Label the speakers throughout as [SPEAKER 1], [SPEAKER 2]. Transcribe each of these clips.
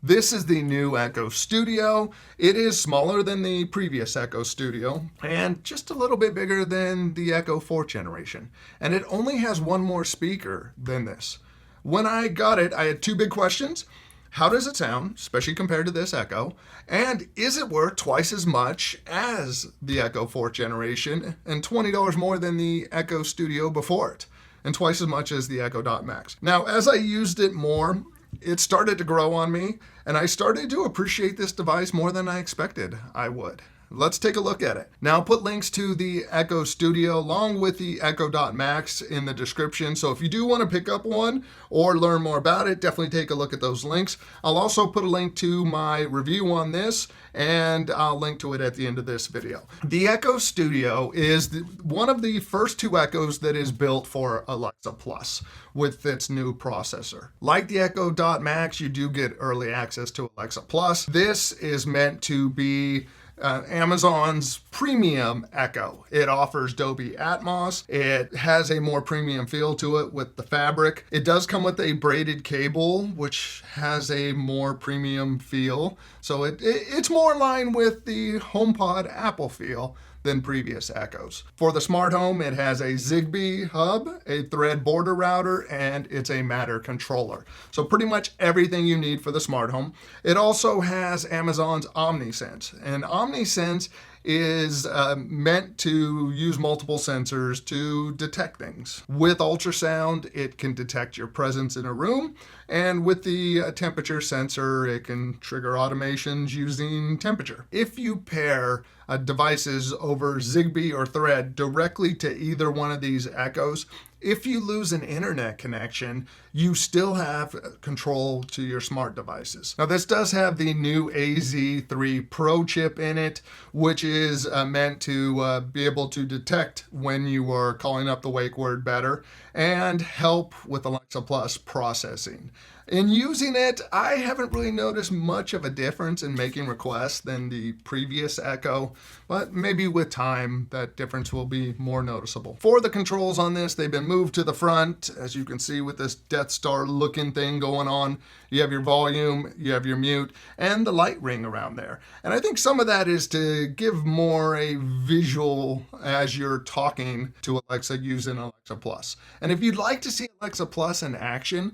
[SPEAKER 1] This is the new Echo Studio. It is smaller than the previous Echo Studio and just a little bit bigger than the Echo 4th generation. And it only has one more speaker than this. When I got it, I had two big questions. How does it sound, especially compared to this Echo? And is it worth twice as much as the Echo 4th generation and $20 more than the Echo Studio before it? And twice as much as the Echo Dot Max. Now, as I used it more, it started to grow on me, and I started to appreciate this device more than I expected I would. Let's take a look at it. Now, I'll put links to the Echo Studio along with the Echo Dot Max in the description. So if you do want to pick up one or learn more about it, definitely take a look at those links. I'll also put a link to my review on this, and I'll link to it at the end of this video. The Echo Studio is one of the first two Echoes that is built for Alexa Plus with its new processor. Like the Echo Dot Max, you do get early access to Alexa Plus. This is meant to be Amazon's premium Echo. It offers Dolby Atmos. It has a more premium feel to it with the fabric. It does come with a braided cable, which has a more premium feel. So it's more in line with the HomePod Apple feel than previous Echoes. For the smart home, it has a Zigbee hub, a Thread border router, and it's a Matter controller. So pretty much everything you need for the smart home. It also has Amazon's OmniSense, and OmniSense is meant to use multiple sensors to detect things. With ultrasound, it can detect your presence in a room, and with the temperature sensor, it can trigger automations using temperature. If you pair devices over Zigbee or Thread directly to either one of these Echoes, if you lose an internet connection, you still have control to your smart devices. Now, this does have the new AZ3 Pro chip in it, which is meant to be able to detect when you are calling up the wake word better and help with Alexa Plus processing. In using it, I haven't really noticed much of a difference in making requests than the previous Echo, but maybe with time that difference will be more noticeable. For the controls on this, they've been moved to the front, as you can see with this Death Star looking thing going on. You have your volume, you have your mute, and the light ring around there. And I think some of that is to give more a visual as you're talking to Alexa using Alexa Plus. And if you'd like to see Alexa Plus in action,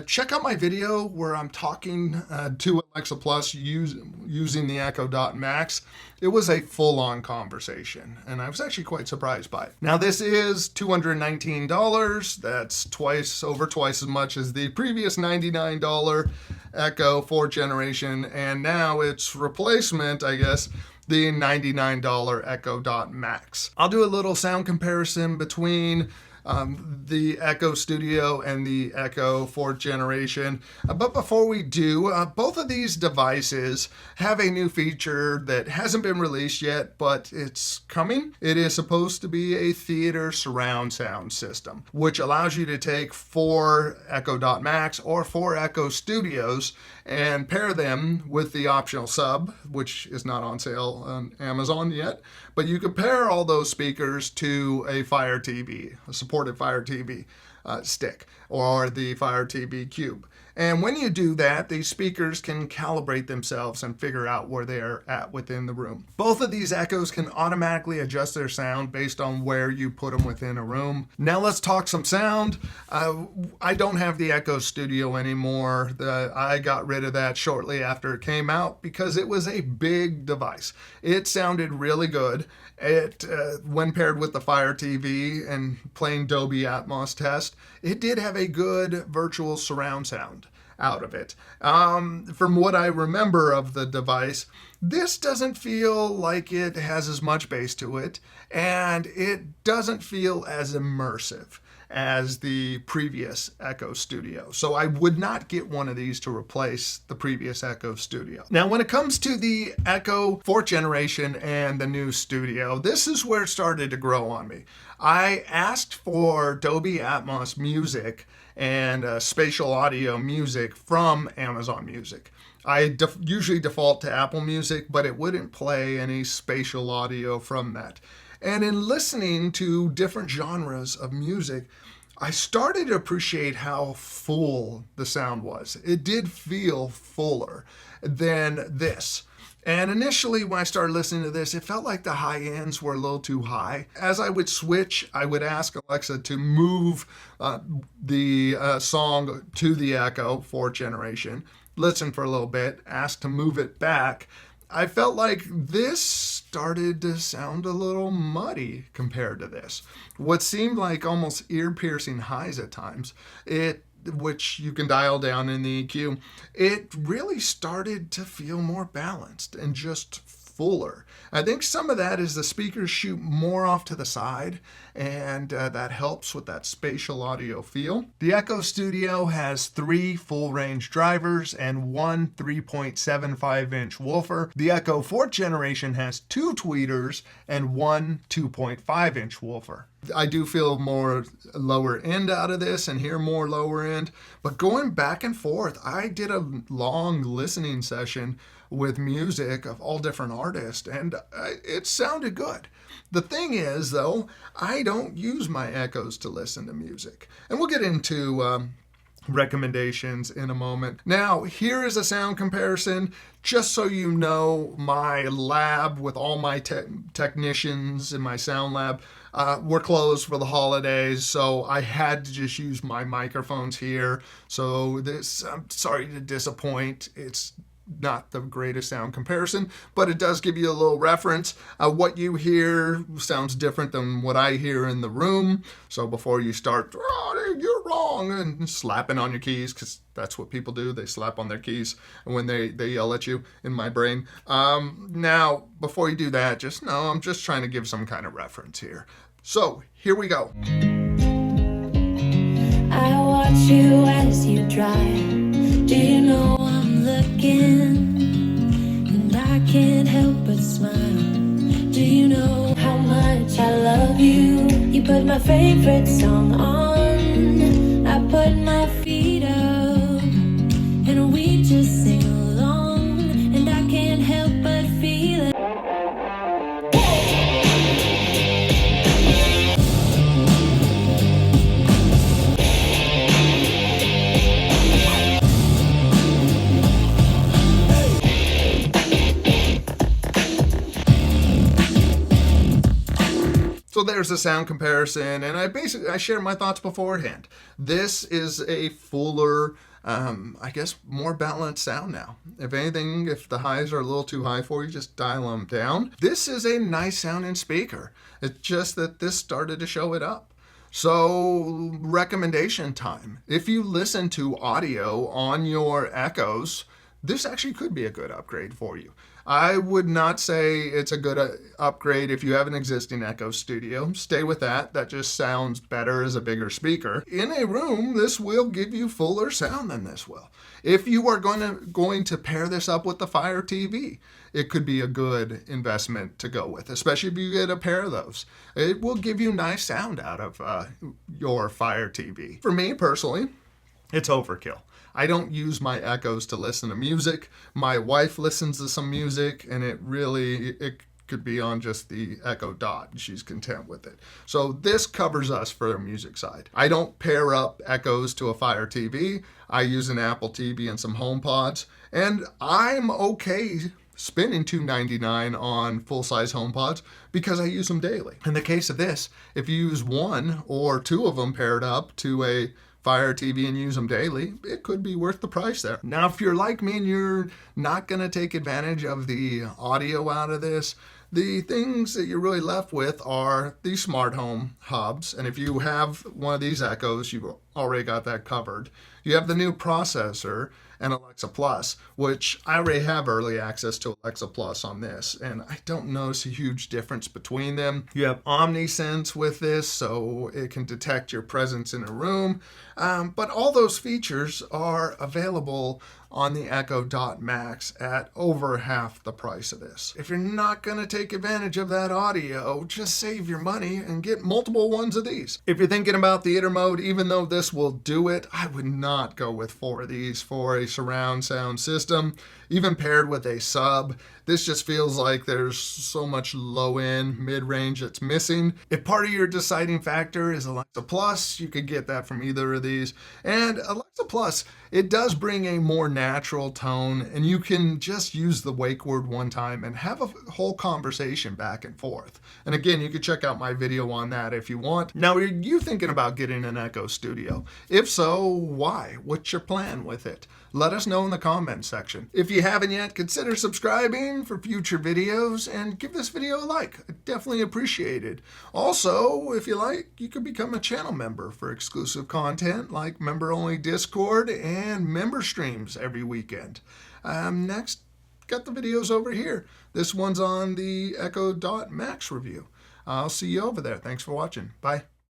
[SPEAKER 1] check out my video where I'm talking to Alexa Plus using the Echo Dot Max. It was a full-on conversation, and I was actually quite surprised by it. Now, this is $219. That's over twice as much as the previous $99 Echo 4th generation, and now its replacement, I guess, the $99 Echo Dot Max. I'll do a little sound comparison between the Echo Studio and the Echo 4th generation. But before we do, both of these devices have a new feature that hasn't been released yet, but it's coming. It is supposed to be a theater surround sound system, which allows you to take 4 Echo Dot Max or 4 Echo Studios and pair them with the optional sub, which is not on sale on Amazon yet. But you could pair all those speakers to a Fire TV, a supported Fire TV stick, or the Fire TV Cube. And when you do that, these speakers can calibrate themselves and figure out where they're at within the room. Both of these Echoes can automatically adjust their sound based on where you put them within a room. Now let's talk some sound. I don't have the Echo Studio anymore. I got rid of that shortly after it came out because it was a big device. It sounded really good. When paired with the Fire TV and playing Dolby Atmos test, it did have a good virtual surround sound out of it. From what I remember of the device, this doesn't feel like it has as much bass to it, and it doesn't feel as immersive as the previous Echo Studio. So I would not get one of these to replace the previous Echo Studio. Now, when it comes to the Echo 4th generation and the new Studio, this is where it started to grow on me. I asked for Dolby Atmos music and spatial audio music from Amazon Music. I usually default to Apple Music, but it wouldn't play any spatial audio from that. And in listening to different genres of music, I started to appreciate how full the sound was. It did feel fuller than this. And initially, when I started listening to this, it felt like the high ends were a little too high. As I would switch, I would ask Alexa to move the song to the Echo 4th generation, listen for a little bit, ask to move it back. I felt like this started to sound a little muddy compared to this. What seemed like almost ear-piercing highs at times, which you can dial down in the EQ, it really started to feel more balanced and just fuller. I think some of that is the speakers shoot more off to the side, and that helps with that spatial audio feel. The Echo Studio has 3 full-range drivers and 1 3.75-inch woofer. The Echo 4th generation has 2 tweeters and 1 2.5-inch woofer. I do feel more lower end out of this and hear more lower end, but going back and forth, I did a long listening session with music of all different artists, and it sounded good. The thing is, though, I don't use my Echoes to listen to music. And we'll get into recommendations in a moment. Now, here is a sound comparison, just so you know. My lab with all my technicians in my sound lab were closed for the holidays, so I had to just use my microphones here. So this, I'm sorry to disappoint, it's not the greatest sound comparison, but it does give you a little reference. What you hear sounds different than what I hear in the room. So before you start, oh, you're wrong, and slapping on your keys, because that's what people do. They slap on their keys when they yell at you in my brain. Now, before you do that, just know I'm just trying to give some kind of reference here. So here we go.
[SPEAKER 2] I watch you as you drive. Do you know I'm looking? And I can't help but smile. Do you know how much I love you? You put my favorite song on. I put my feet up, and we just sing along. And I can't help but feel it.
[SPEAKER 1] So there's a sound comparison, and I shared my thoughts beforehand. This is a fuller, I guess, more balanced sound now. If anything, if the highs are a little too high for you, just dial them down. This is a nice sounding speaker. It's just that this started to show it up. So recommendation time. If you listen to audio on your Echoes, this actually could be a good upgrade for you. I would not say it's a good upgrade if you have an existing Echo Studio. Stay with that. That just sounds better as a bigger speaker. In a room, this will give you fuller sound than this will. If you are going to pair this up with the Fire TV, it could be a good investment to go with, especially if you get a pair of those. It will give you nice sound out of your Fire TV. For me personally, it's overkill. I don't use my Echoes to listen to music. My wife listens to some music, and it could be on just the Echo Dot, and she's content with it. So this covers us for the music side. I don't pair up Echoes to a Fire TV. I use an Apple TV and some HomePods, and I'm okay spending $299 on full-size HomePods because I use them daily. In the case of this, if you use one or two of them paired up to a Fire TV and use them daily, it could be worth the price there. Now, if you're like me and you're not going to take advantage of the audio out of this, the things that you're really left with are the smart home hubs. And if you have one of these Echoes, you've already got that covered. You have the new processor and Alexa Plus, which I already have early access to Alexa Plus on this, and I don't notice a huge difference between them. You have OmniSense with this, so it can detect your presence in a room, but all those features are available on the Echo Dot Max at over half the price of this. If you're not going to take advantage of that audio, just save your money and get multiple ones of these. If you're thinking about theater mode, even though this will do it, I would not go with 4 of these for a surround sound system. Even paired with a sub, this just feels like there's so much low-end, mid-range that's missing. If part of your deciding factor is Alexa Plus, you could get that from either of these. And Alexa Plus, it does bring a more natural tone, and you can just use the wake word one time and have a whole conversation back and forth. And again, you can check out my video on that if you want. Now, are you thinking about getting an Echo Studio? If so, why? What's your plan with it? Let us know in the comments section. If you haven't yet, consider subscribing for future videos and give this video a like. I definitely appreciate it. Also, if you like, you could become a channel member for exclusive content like member-only Discord and member streams every weekend. Next, got the videos over here. This one's on the Echo Dot Max review. I'll see you over there. Thanks for watching. Bye.